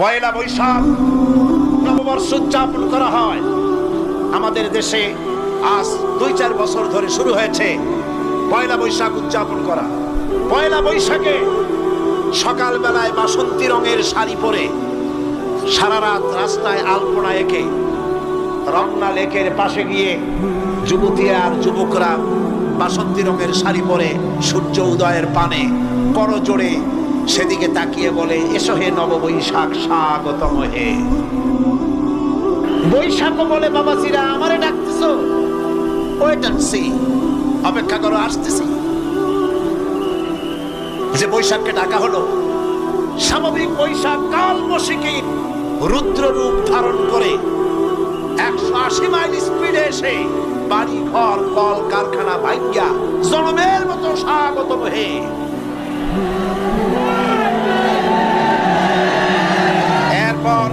পয়লা বৈশাখ নববর্ষ উদযাপন করা হয় আমাদের দেশে। আজ 2-4 বছর ধরে শুরু হয়েছে পয়লা বৈশাখ উদযাপন করা। পয়লা বৈশাখে সকাল বেলায় বাসন্তী রঙের শাড়ি পরে সারা রাত রাস্তায় আলপনা এঁকে রমনা লেকের পাশে গিয়ে যুবতী আর যুবকরা বাসন্তী রঙের শাড়ি পরে সূর্য উদয়ের পানে করজোড়ে সেদিকে তাকিয়ে বলে, এসো হে নববৈশাখ স্বাগতম হে। বৈশাখ বলে, বাবাজিরা আমারে ডাকতেছো? ওয়েট এন্ড সি, অপেক্ষা করো, আসতেছি। যে বৈশাখকে ডাকা হলো, স্বাভাবিক বৈশাখ কালবৈশাখী রুদ্র রূপ ধারণ করে 180 মাইল স্পিডে এসে বাড়ি ঘর কল কারখানা ভাঙ্গিয়া জনমের মতো স্বাগতম হে। এরপর